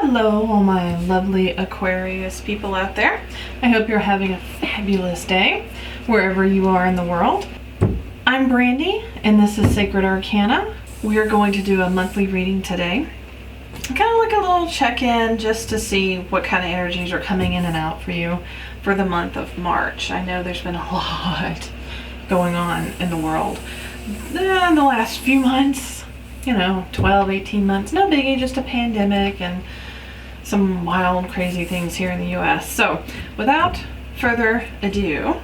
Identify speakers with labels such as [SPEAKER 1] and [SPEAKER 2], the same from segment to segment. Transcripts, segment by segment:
[SPEAKER 1] Hello, all my lovely Aquarius people out there. I hope you're having a fabulous day wherever you are in the world. I'm Brandy, and this is Sacred Arcana. We are going to do a monthly reading today. Kind of like a little check-in just to see what kind of energies are coming in and out for you for the month of March. I know there's been a lot going on in the world in the last few months. 12, 18 months, no biggie, just a pandemic and some wild, crazy things here in the US. So without further ado,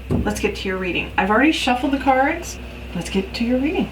[SPEAKER 1] let's get to your reading. I've already shuffled the cards. Let's get to your reading.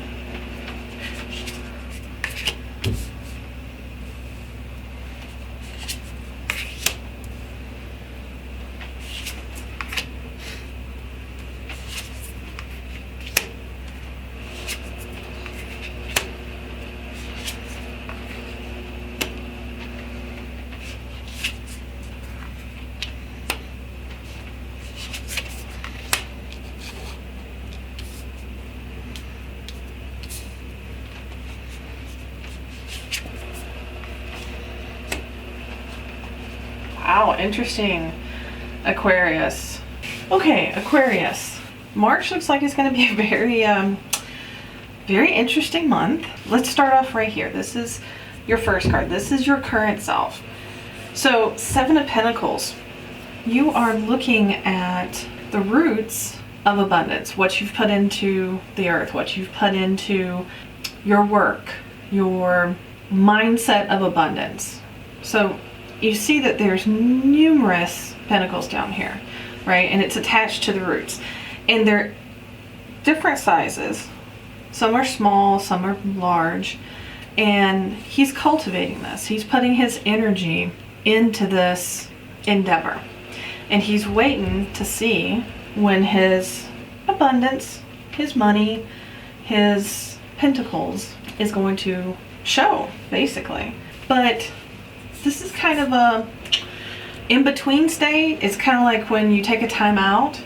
[SPEAKER 1] Wow, interesting, Aquarius. Okay, Aquarius. March looks like it's going to be a very interesting month. Let's start off right here. This is your first card. This is your current self. So, Seven of Pentacles. You are looking at the roots of abundance, what you've put into the earth, what you've put into your work, your mindset of abundance. So, you see that there's numerous pentacles down here, right? And it's attached to the roots. And they're different sizes. Some are small, some are large. And he's cultivating this. He's putting his energy into this endeavor. And he's waiting to see when his abundance, his money, his pentacles is going to show, basically. But this is kind of a in-between state. It's kind of like when you take a time out.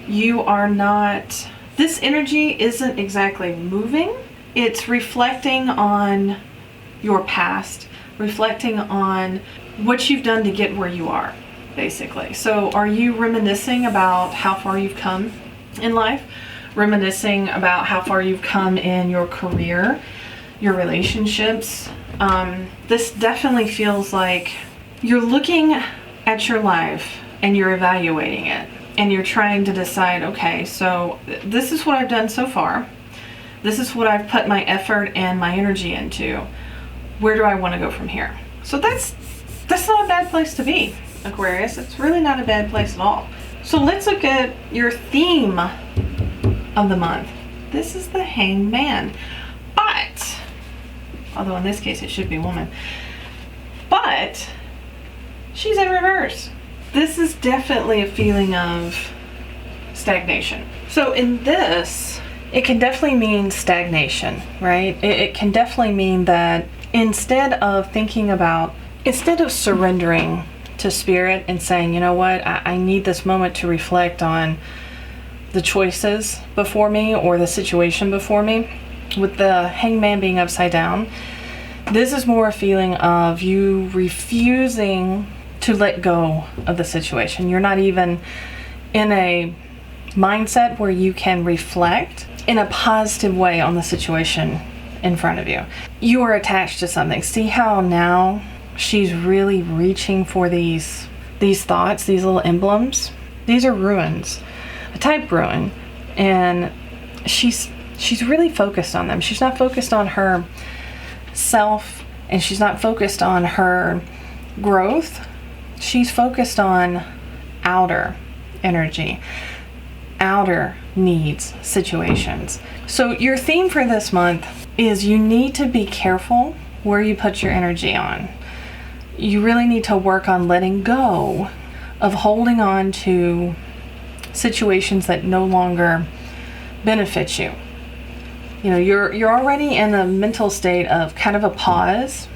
[SPEAKER 1] You are not, this energy isn't exactly moving. It's reflecting on your past, reflecting on what you've done to get where you are, basically. So are you reminiscing about how far you've come in life? Reminiscing about how far you've come in your career, your relationships? This definitely feels like you're looking at your life and you're evaluating it and you're trying to decide, okay, so this is what I've done so far. This is what I've put my effort and my energy into. Where do I want to go from here? So that's not a bad place to be, Aquarius. It's really not a bad place at all. So let's look at your theme of the month. This is the Hanged Man. But although in this case it should be woman, but she's in reverse. This is definitely a feeling of stagnation. So in this, it can definitely mean stagnation, right? It can definitely mean that instead of surrendering to spirit and saying, you know what, I need this moment to reflect on the choices before me or the situation before me. With the Hangman being upside down, this is more a feeling of you refusing to let go of the situation. You're not even in a mindset where you can reflect in a positive way on the situation in front of you. You are attached to something. See how now she's really reaching for these thoughts, these little emblems? These are ruins, a type ruin, and she's really focused on them. She's not focused on her self, and she's not focused on her growth. She's focused on outer energy, outer needs, situations. So your theme for this month is you need to be careful where you put your energy on. You really need to work on letting go of holding on to situations that no longer benefit you. You're already in a mental state of kind of a pause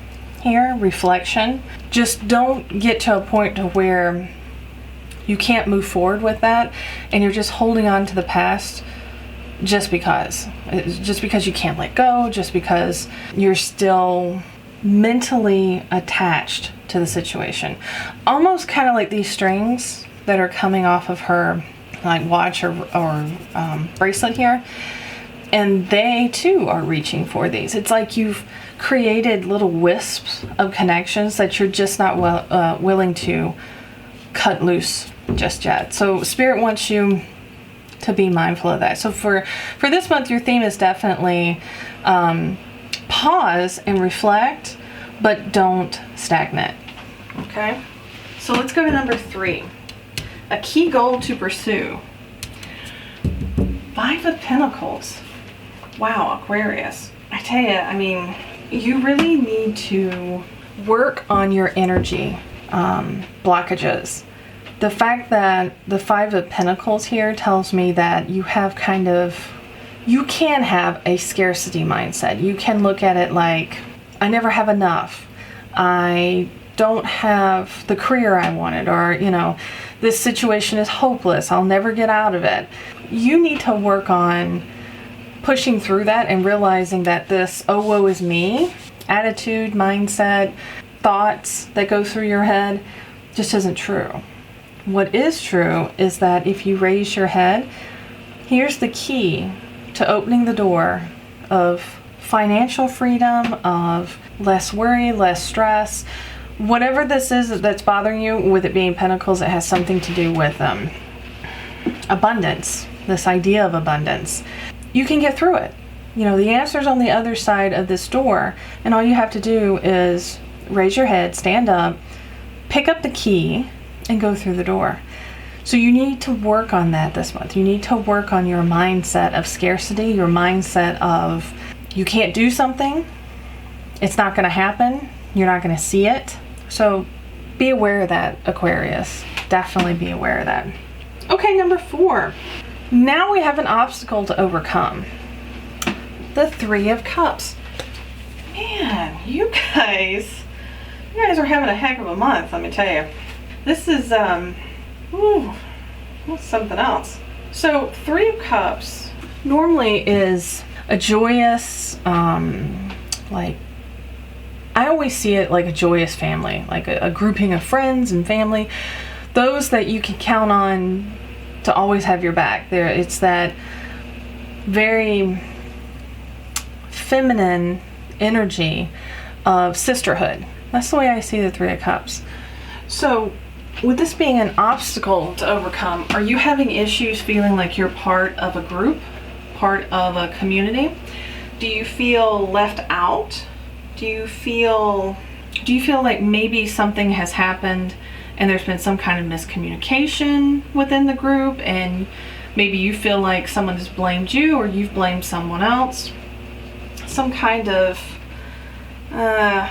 [SPEAKER 1] here, reflection. Just don't get to a point to where you can't move forward with that and you're just holding on to the past just because you can't let go, just because you're still mentally attached to the situation. Almost kind of like these strings that are coming off of her like watch or bracelet here. And they too are reaching for these. It's like you've created little wisps of connections that you're just not willing to cut loose just yet. So Spirit wants you to be mindful of that. So for this month, your theme is definitely pause and reflect, but don't stagnate. Okay? So let's go to number 3. A key goal to pursue. 5 of Pentacles. Wow, Aquarius. I tell you, I mean, you really need to work on your energy blockages. The fact that the 5 of Pentacles here tells me that you have you can have a scarcity mindset. You can look at it like, I never have enough. I don't have the career I wanted, or, this situation is hopeless. I'll never get out of it. You need to work on pushing through that and realizing that this, oh, woe is me attitude, mindset, thoughts that go through your head just isn't true. What is true is that if you raise your head, here's the key to opening the door of financial freedom, of less worry, less stress. Whatever this is that's bothering you, with it being Pentacles, it has something to do with abundance, this idea of abundance. You can get through it. The answer's on the other side of this door, and all you have to do is raise your head, stand up, pick up the key, and go through the door. So you need to work on that this month. You need to work on your mindset of scarcity, your mindset of you can't do something, it's not going to happen, you're not going to see it. So be aware of that, Aquarius. Definitely be aware of that. Okay, number 4. Now we have an obstacle to overcome. The 3 of Cups. Man, you guys are having a heck of a month, let me tell you. This is, that's something else. So 3 of Cups normally is a joyous, I always see it like a joyous family, like a grouping of friends and family, those that you can count on to always have your back. It's that very feminine energy of sisterhood. That's the way I see the 3 of Cups. So with this being an obstacle to overcome, are you having issues feeling like you're part of a group, part of a community? Do you feel left out? Do you feel like maybe something has happened and there's been some kind of miscommunication within the group, and maybe you feel like someone has blamed you or you've blamed someone else? Some kind of, how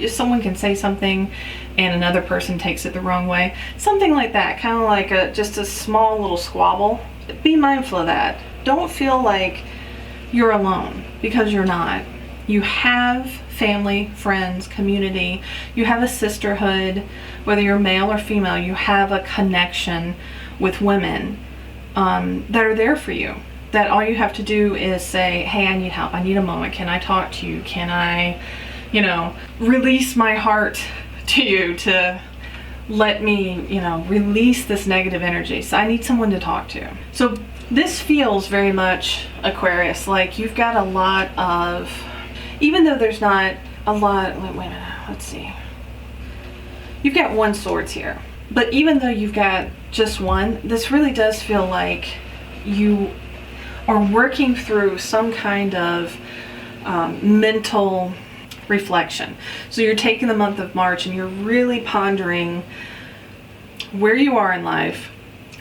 [SPEAKER 1] someone can say something and another person takes it the wrong way? Something like that, kind of like just a small little squabble. Be mindful of that. Don't feel like you're alone, because you're not. You have family, friends, community. You have a sisterhood, whether you're male or female. You have a connection with women that are there for you. That all you have to do is say, hey, I need help. I need a moment. Can I talk to you? Can I, release my heart to you to let me, release this negative energy. So I need someone to talk to. So this feels very much, Aquarius, like you've got a lot of, even though there's not a lot, wait a minute, let's see. You've got 1 swords here, but even though you've got just 1, this really does feel like you are working through some kind of mental reflection. So you're taking the month of March and you're really pondering where you are in life,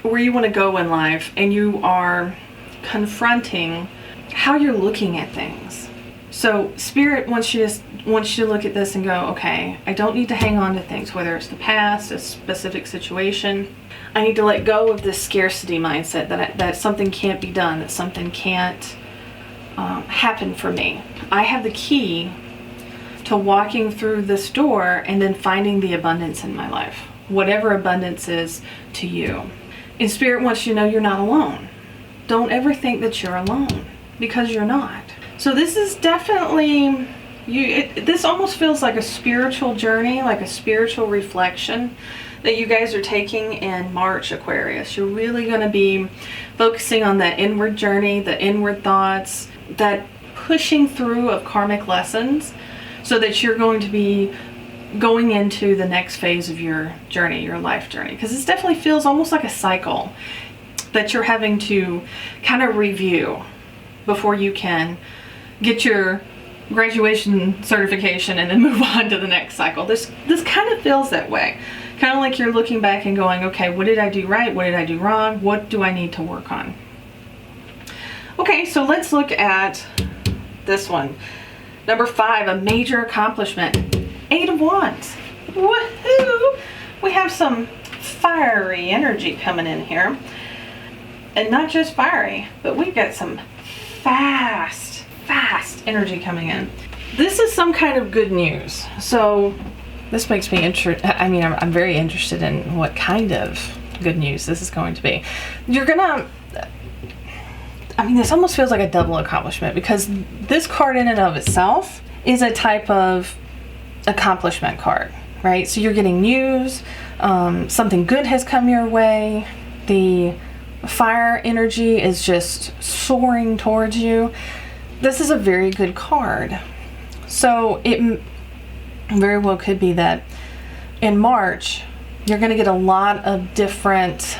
[SPEAKER 1] where you want to go in life, and you are confronting how you're looking at things. So Spirit wants you to look at this and go, okay, I don't need to hang on to things, whether it's the past, a specific situation. I need to let go of this scarcity mindset that something can't be done, that something can't happen for me. I have the key to walking through this door and then finding the abundance in my life, whatever abundance is to you. And Spirit wants you to know you're not alone. Don't ever think that you're alone, because you're not. So this is definitely This almost feels like a spiritual journey, like a spiritual reflection that you guys are taking in March, Aquarius. You're really going to be focusing on that inward journey, the inward thoughts, that pushing through of karmic lessons, so that you're going to be going into the next phase of your journey, your life journey. Because this definitely feels almost like a cycle that you're having to kind of review before you can get your graduation certification and then move on to the next cycle. This kind of feels that way. Kind of like you're looking back and going, okay, what did I do right? What did I do wrong? What do I need to work on? Okay, so let's look at this one. Number 5, a major accomplishment. 8 of Wands. Woohoo! We have some fiery energy coming in here. And not just fiery, but we've got some fast energy coming in. This is some kind of good news. So this makes me I'm very interested in what kind of good news this is going to be. This almost feels like a double accomplishment, because this card in and of itself is a type of accomplishment card, right? So you're getting news, something good has come your way, the fire energy is just soaring towards you. This is a very good card. So it very well could be that in March, you're going to get a lot of different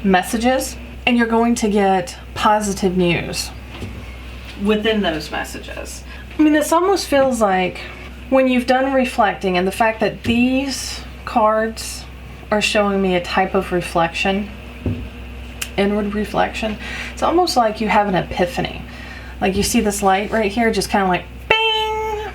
[SPEAKER 1] messages, and you're going to get positive news within those messages. This almost feels like when you've done reflecting, and the fact that these cards are showing me a type of reflection, inward reflection, it's almost like you have an epiphany. Like you see this light right here, just kind of like bing,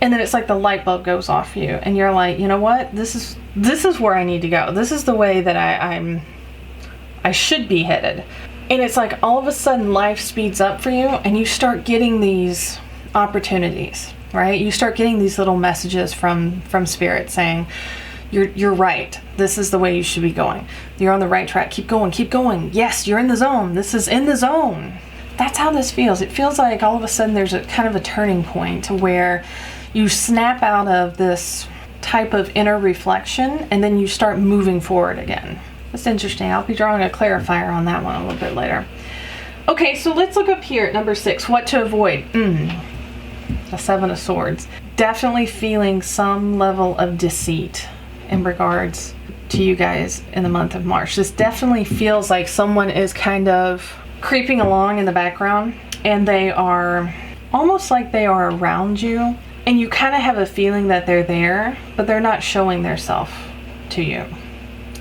[SPEAKER 1] and then it's like the light bulb goes off for you, and you're like, you know what? This is where I need to go. This is the way that I should be headed. And it's like all of a sudden life speeds up for you, and you start getting these opportunities, right? You start getting these little messages from Spirit saying, you're right. This is the way you should be going. You're on the right track. Keep going, keep going. Yes, you're in the zone. This is in the zone. That's how this feels. It feels like all of a sudden there's a kind of a turning point to where you snap out of this type of inner reflection, and then you start moving forward again. That's interesting. I'll be drawing a clarifier on that one a little bit later. Okay, so let's look up here at number 6. What to avoid? The 7 of Swords. Definitely feeling some level of deceit in regards to you guys in the month of March. This definitely feels like someone is kind of creeping along in the background, and they are almost like they are around you, and you kind of have a feeling that they're there, but they're not showing their self to you.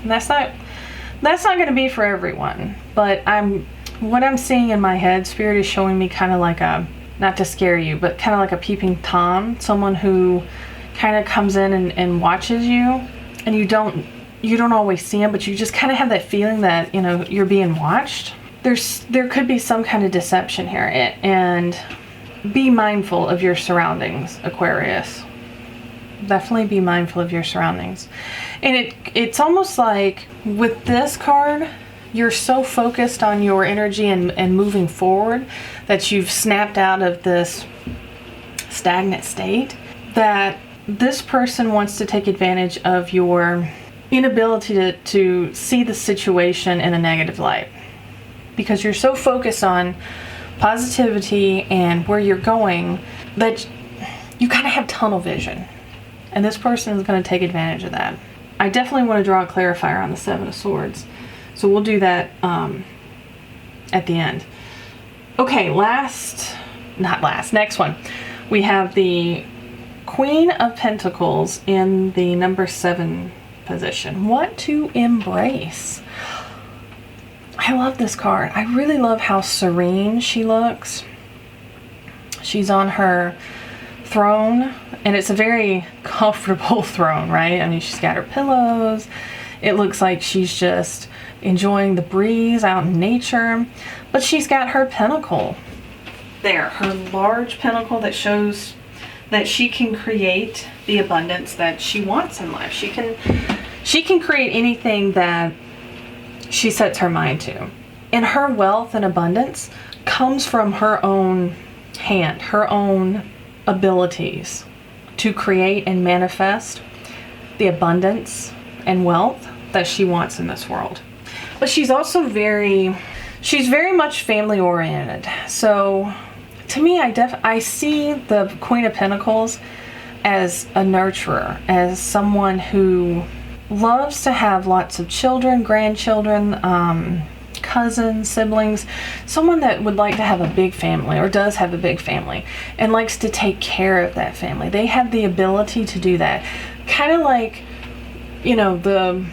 [SPEAKER 1] And that's not going to be for everyone, but what I'm seeing in my head, Spirit is showing me kind of like not to scare you, but kind of like a peeping Tom, someone who kind of comes in and watches you, and you don't always see him, but you just kind of have that feeling that, you're being watched. There could be some kind of deception here, and be mindful of your surroundings, Aquarius. Definitely be mindful of your surroundings. And it's almost like with this card, you're so focused on your energy and moving forward that you've snapped out of this stagnant state, that this person wants to take advantage of your inability to see the situation in a negative light. Because you're so focused on positivity and where you're going that you kind of have tunnel vision. And this person is going to take advantage of that. I definitely want to draw a clarifier on the 7 of Swords. So we'll do that at the end. Okay, next one. We have the Queen of Pentacles in the number 7 position. What to embrace? I love this card. I really love how serene she looks. She's on her throne, and it's a very comfortable throne, right? She's got her pillows. It looks like she's just enjoying the breeze out in nature, but she's got her pentacle there, her large pentacle that shows that she can create the abundance that she wants in life. She can create anything that she sets her mind to. And her wealth and abundance comes from her own hand, her own abilities to create and manifest the abundance and wealth that she wants in this world. But she's also she's very much family oriented. So to me, I see the Queen of Pentacles as a nurturer, as someone who loves to have lots of children, grandchildren, cousins, siblings, someone that would like to have a big family or does have a big family and likes to take care of that family. They have the ability to do that. Kind of like, you know, the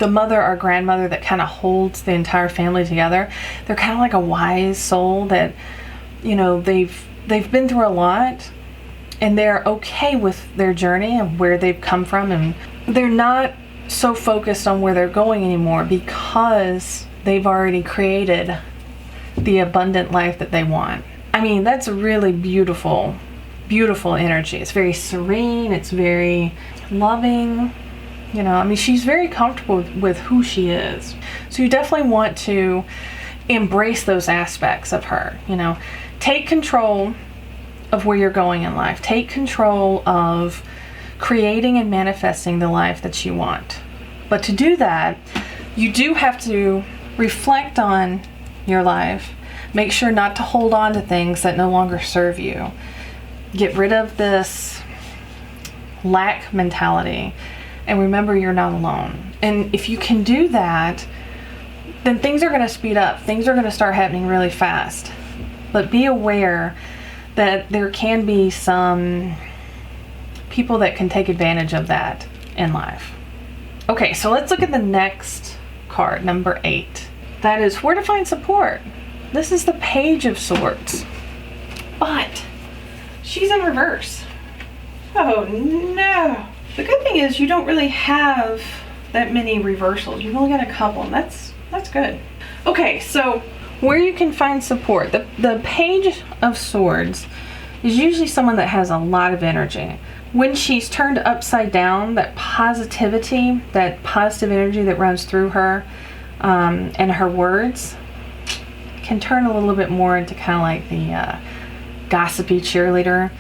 [SPEAKER 1] mother or grandmother that kind of holds the entire family together. They're kind of like a wise soul that, you know, they've been through a lot and they're okay with their journey and where they've come from, and they're not so focused on where they're going anymore because they've already created the abundant life that they want. I mean, that's a really beautiful, beautiful energy. It's very serene. It's very loving. You know, I mean, she's very comfortable with who she is. So you definitely want to embrace those aspects of her. You know, take control of where you're going in life. Take control of creating and manifesting the life that you want. But to do that, you do have to reflect on your life. Make sure not to hold on to things that no longer serve you. Get rid of this lack mentality. And remember, you're not alone. And if you can do that, then things are going to speed up. Things are going to start happening really fast. But be aware that there can be some people that can take advantage of that in life. Okay, so let's look at the next card, number 8. That is where to find support. This is the Page of Swords. But she's in reverse. Oh no. The good thing is you don't really have that many reversals. You've only got a couple, and that's good. Okay, so where you can find support. The Page of Swords is usually someone that has a lot of energy. When she's turned upside down, that positivity, that positive energy that runs through her and her words can turn a little bit more into kind of like the gossipy cheerleader.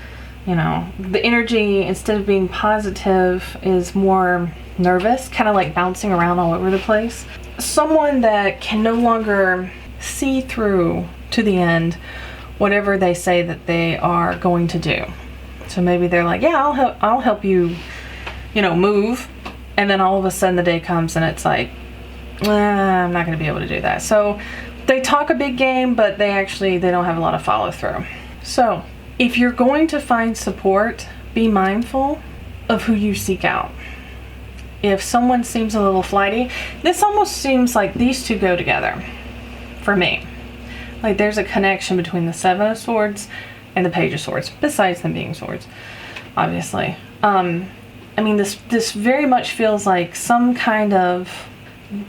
[SPEAKER 1] You know, the energy, instead of being positive, is more nervous, kind of like bouncing around all over the place. Someone that can no longer see through to the end whatever they say that they are going to do. So maybe they're like, yeah, I'll help you, you know, move. And then all of a sudden the day comes and it's like, I'm not going to be able to do that. So they talk a big game, but they don't have a lot of follow through. So if you're going to find support, be mindful of who you seek out. If someone seems a little flighty, this almost seems like these two go together for me. Like there's a connection between the Seven of Swords and the Page of Swords, besides them being swords, obviously. I mean, this very much feels like some kind of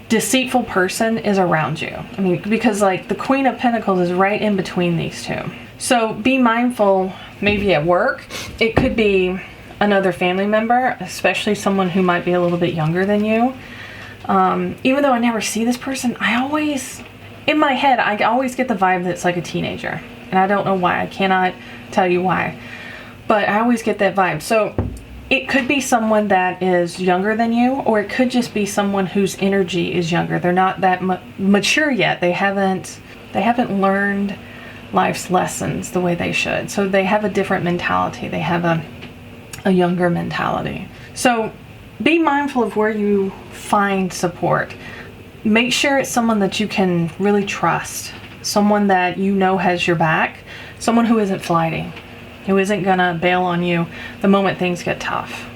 [SPEAKER 1] deceitful person is around you. I mean, because like the Queen of Pentacles is right in between these two. So be mindful, maybe at work. It could be another family member, especially someone who might be a little bit younger than you. Even though I never see this person, in my head, I always get the vibe that it's like a teenager. And I don't know why. I cannot tell you why. But I always get that vibe. So it could be someone that is younger than you, or it could just be someone whose energy is younger. They're not that mature yet. They haven't learned life's lessons the way they should. So they have a different mentality. They have a younger mentality. So be mindful of where you find support. Make sure it's someone that you can really trust. Someone that you know has your back. Someone who isn't flighty. Who isn't gonna bail on you the moment things get tough.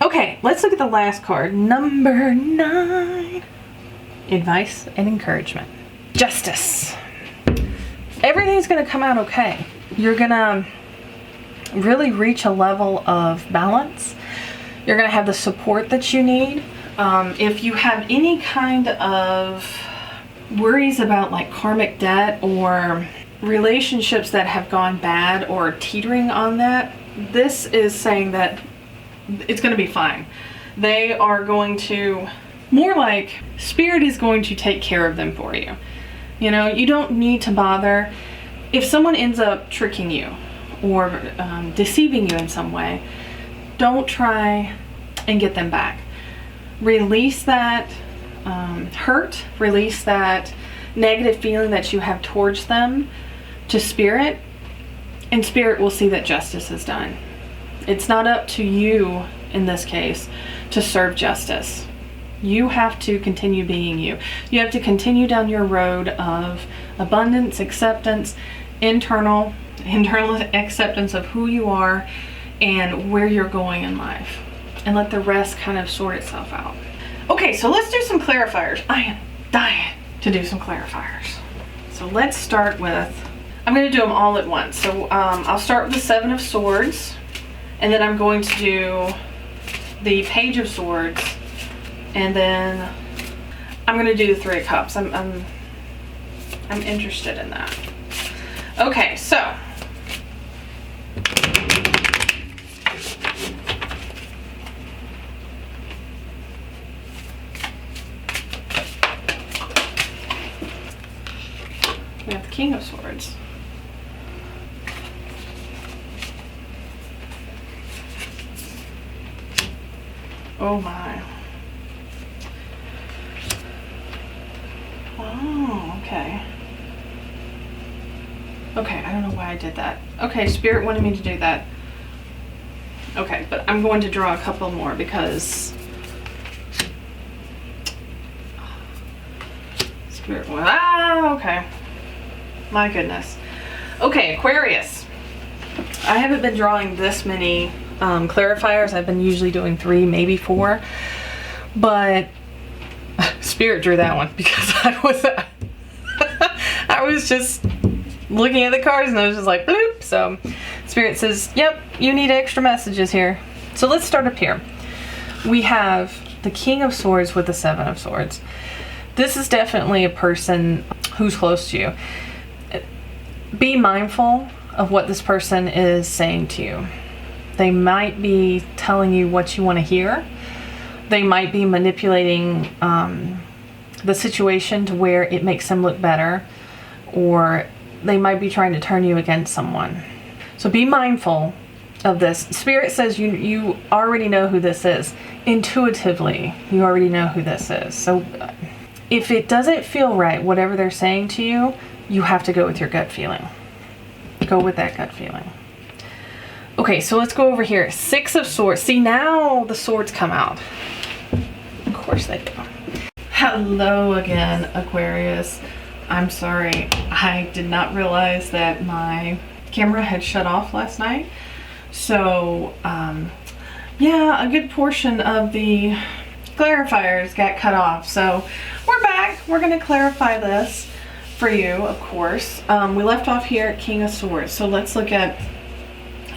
[SPEAKER 1] Okay, let's look at the last card. Number 9. Advice and encouragement. Justice. Everything's gonna come out okay. You're gonna really reach a level of balance. You're gonna have the support that you need. If you have any kind of worries about like karmic debt or relationships that have gone bad or teetering on that, this is saying that it's going to be fine. They are going to, more like Spirit is going to take care of them for you. You know, you don't need to bother. If someone ends up tricking you or deceiving you in some way, don't try and get them back. Release that hurt, release that negative feeling that you have towards them to spirit, and spirit will see that justice is done. It's not up to you in this case to serve justice. You have to continue being you. You have to continue down your road of abundance, acceptance, internal acceptance of who you are and where you're going in life, and let the rest kind of sort itself out. Okay, so let's do some clarifiers. I am dying to do some clarifiers. So let's start with, I'm going to do them all at once. So I'll start with the Seven of Swords, and then I'm going to do the Page of Swords, and then I'm going to do the Three of Cups. I'm interested in that. Okay, so we have the King of Swords. Oh my. Oh, okay. Okay, I don't know why I did that. Okay, Spirit wanted me to do that. Okay, but I'm going to draw a couple more because Spirit went, okay. My goodness. Okay, Aquarius. I haven't been drawing this many clarifiers. I've been usually doing 3, maybe 4. But Spirit drew that one because I was just looking at the cards and I was just like, bloop. So Spirit says, yep, you need extra messages here. So let's start up here. We have the King of Swords with the Seven of Swords. This is definitely a person who's close to you. Be mindful of what this person is saying to you. They might be telling you what you want to hear. They might be manipulating the situation to where it makes them look better, or they might be trying to turn you against someone. So be mindful of this. Spirit says you already know who this is. Intuitively, you already know who this is. So if it doesn't feel right, whatever they're saying to you, you have to go with your gut feeling. Go with that gut feeling. Okay, so let's go over here. Six of Swords. See, now the swords come out. Of course they do. Hello again, Aquarius. I'm sorry. I did not realize that my camera had shut off last night. So, yeah, a good portion of the clarifiers got cut off. So we're back. We're going to clarify this for you, of course. We left off here at King of Swords. So let's look at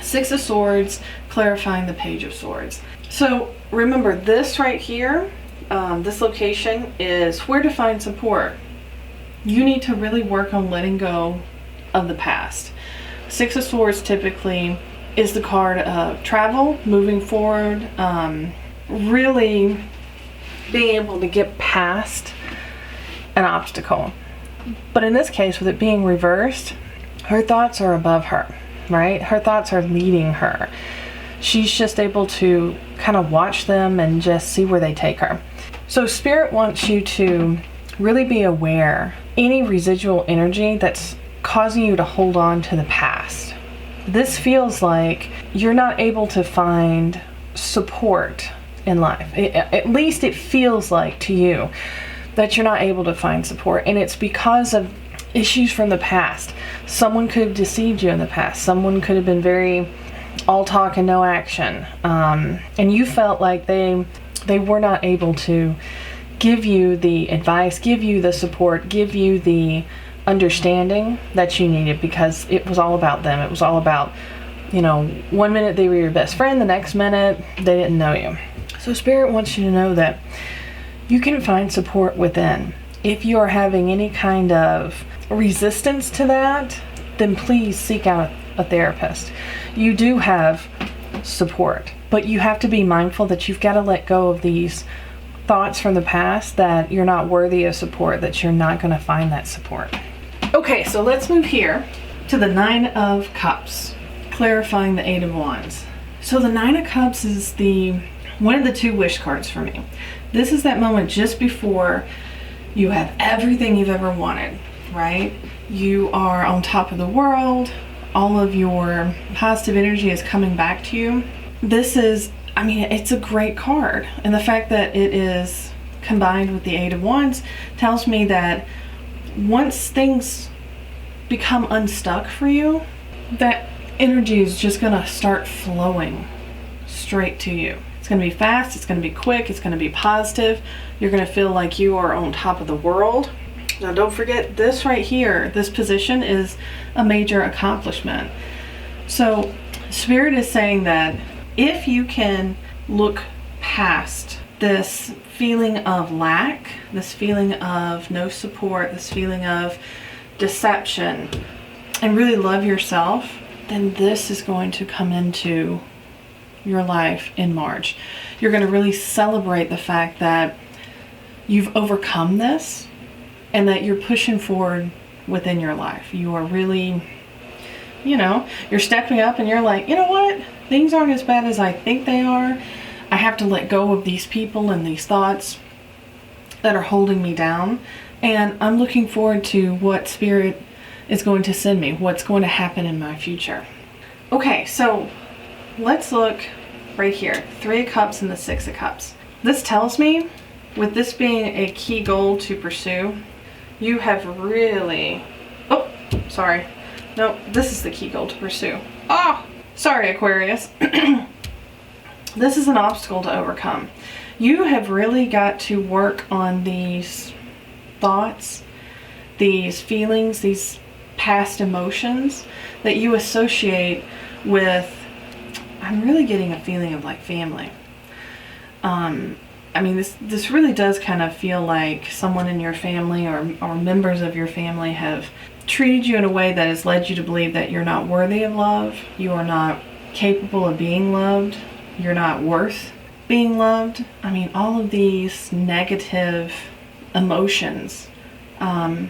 [SPEAKER 1] Six of Swords, clarifying the Page of Swords. So remember, this right here, this location is where to find support. You need to really work on letting go of the past. Six of Swords typically is the card of travel, moving forward, really being able to get past an obstacle. But in this case, with it being reversed, her thoughts are above her, right? Her thoughts are leading her. She's just able to kind of watch them and just see where they take her. So Spirit wants you to really be aware any residual energy that's causing you to hold on to the past. This feels like you're not able to find support in life. At least it feels like to you that you're not able to find support, and it's because of issues from the past. Someone could have deceived you in the past. Someone could have been very all talk and no action, and you felt like they were not able to give you the advice, give you the support, give you the understanding that you needed, because it was all about them. It was all about, you know, one minute they were your best friend, the next minute they didn't know you. So Spirit wants you to know that you can find support within. If you are having any kind of resistance to that, then please seek out a therapist. You do have support, but you have to be mindful that you've got to let go of these thoughts from the past that you're not worthy of support, that you're not going to find that support. Okay, so let's move here to the Nine of Cups. clarifying the Eight of Wands. So the Nine of Cups is one of the two wish cards for me. This is that moment just before you have everything you've ever wanted, right? You are on top of the world. All of your positive energy is coming back to you. This is, it's a great card. And the fact that it is combined with the Eight of Wands tells me that once things become unstuck for you, that energy is just gonna start flowing straight to you. It's gonna be fast, it's gonna be quick, it's gonna be positive. You're gonna feel like you are on top of the world. Now don't forget, this right here, this position is a major accomplishment. So Spirit is saying that if you can look past this feeling of lack, this feeling of no support, this feeling of deception, and really love yourself, then this is going to come into your life in March. You're going to really celebrate the fact that you've overcome this and that you're pushing forward within your life. You are really, you're stepping up and you're like, you know what? Things aren't as bad as I think they are. I have to let go of these people and these thoughts that are holding me down. And I'm looking forward to what Spirit is going to send me, what's going to happen in my future. Okay, so let's look right here. Three of Cups and the Six of Cups. This tells me, with this being a key goal to pursue, you have really... Oh, sorry. No, this is the key goal to pursue. Oh, sorry, Aquarius. This is an obstacle to overcome. You have really got to work on these thoughts, these feelings, these past emotions that you associate with, I'm really getting a feeling of like family. This really does kind of feel like someone in your family or members of your family have treated you in a way that has led you to believe that you're not worthy of love, you are not capable of being loved, you're not worth being loved. All of these negative emotions. And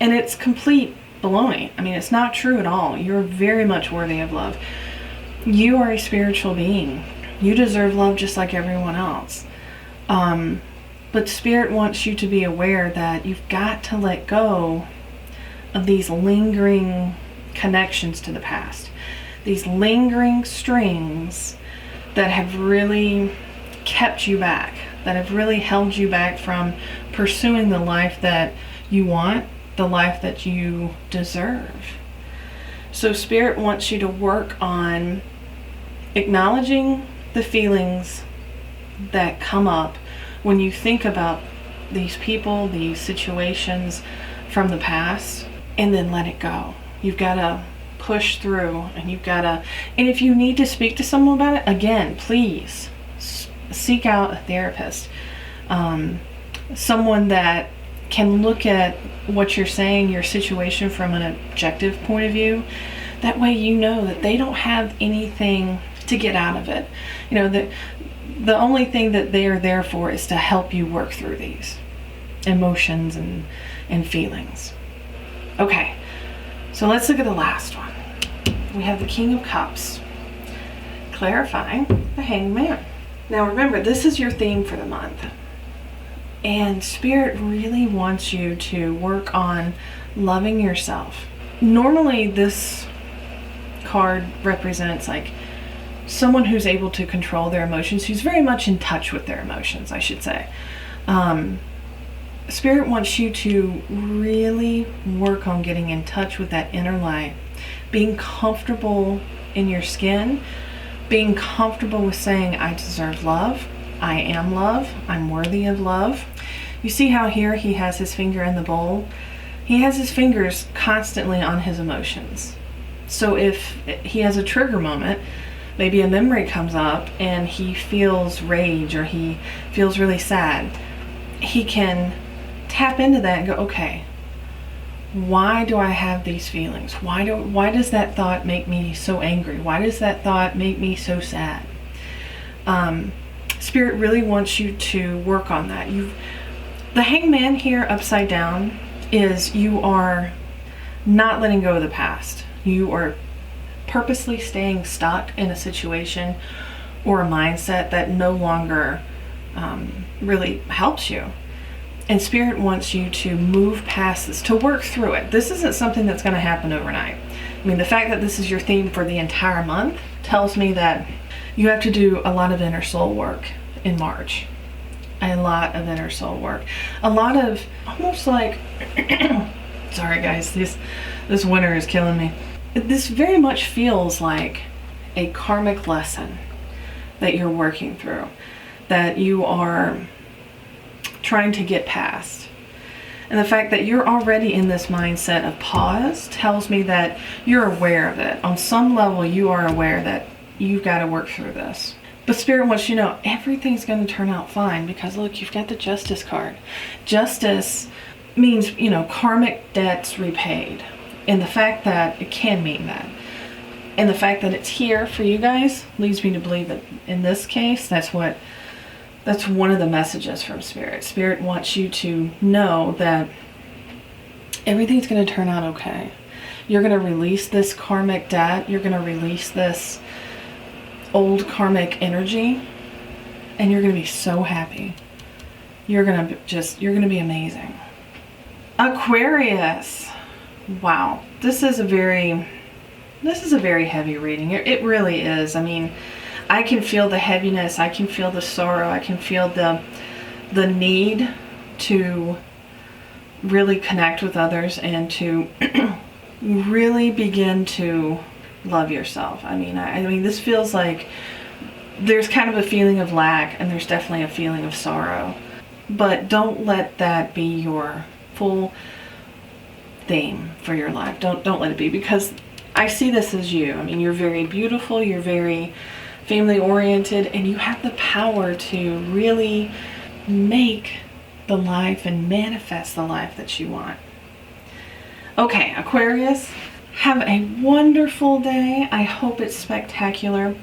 [SPEAKER 1] it's complete baloney. It's not true at all. You're very much worthy of love. You are a spiritual being. You deserve love just like everyone else. But Spirit wants you to be aware that you've got to let go of these lingering connections to the past. These lingering strings that have really kept you back, that have really held you back from pursuing the life that you want, the life that you deserve. So Spirit wants you to work on acknowledging the feelings that come up when you think about these people, these situations from the past, and then let it go. You've got to push through, and and if you need to speak to someone about it, again, please seek out a therapist, someone that can look at what you're saying, your situation, from an objective point of view. That way you know that they don't have anything to get out of it. The only thing that they are there for is to help you work through these emotions and feelings. Okay, so let's look at the last one. We have the King of Cups, clarifying the Hanged Man. Now remember, this is your theme for the month. And Spirit really wants you to work on loving yourself. Normally this card represents like someone who's able to control their emotions, who's very much in touch with their emotions, I should say. Spirit wants you to really work on getting in touch with that inner light, being comfortable in your skin, being comfortable with saying, I deserve love, I am love, I'm worthy of love. You see how here he has his finger in the bowl? He has his fingers constantly on his emotions. So if he has a trigger moment, maybe a memory comes up and he feels rage or he feels really sad, he can tap into that and go, okay, why do I have these feelings? Why does that thought make me so angry? Why does that thought make me so sad? Spirit really wants you to work on that. The Hangman here upside down is you are not letting go of the past. You are purposely staying stuck in a situation or a mindset that no longer really helps you. And Spirit wants you to move past this, to work through it. This isn't something that's going to happen overnight. I mean, the fact that this is your theme for the entire month tells me that you have to do a lot of inner soul work in March. A lot of inner soul work. A lot of almost like, sorry guys, this winter is killing me. This very much feels like a karmic lesson that you're working through, that you are trying to get past. And the fact that you're already in this mindset of pause tells me that you're aware of it. On some level, you are aware that you've got to work through this. But Spirit wants you to know everything's going to turn out fine, because look, you've got the Justice card. Justice means, karmic debts repaid. And the fact that it can mean that. And the fact that it's here for you guys leads me to believe that in this case, that's one of the messages from Spirit. Spirit wants you to know that everything's going to turn out okay. You're going to release this karmic debt. You're going to release this old karmic energy, and you're going to be so happy. You're going to be amazing. Aquarius. Wow. This is a very heavy reading. It really is. I mean, I can feel the heaviness. I can feel the sorrow. I can feel the need to really connect with others and to really begin to love yourself. I mean, this feels like there's kind of a feeling of lack, and there's definitely a feeling of sorrow. But don't let that be your full theme for your life. Don't let it be, because I see this as you. I mean, you're very beautiful, you're very family oriented, and you have the power to really make the life and manifest the life that you want. Okay, Aquarius, have a wonderful day. I hope it's spectacular.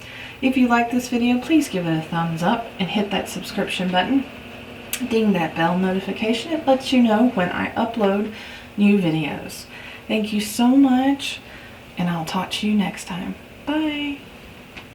[SPEAKER 1] If you like this video, please give it a thumbs up and hit that subscription button. Ding that bell notification. It lets you know when I upload new videos. Thank you so much, and I'll talk to you next time. Bye.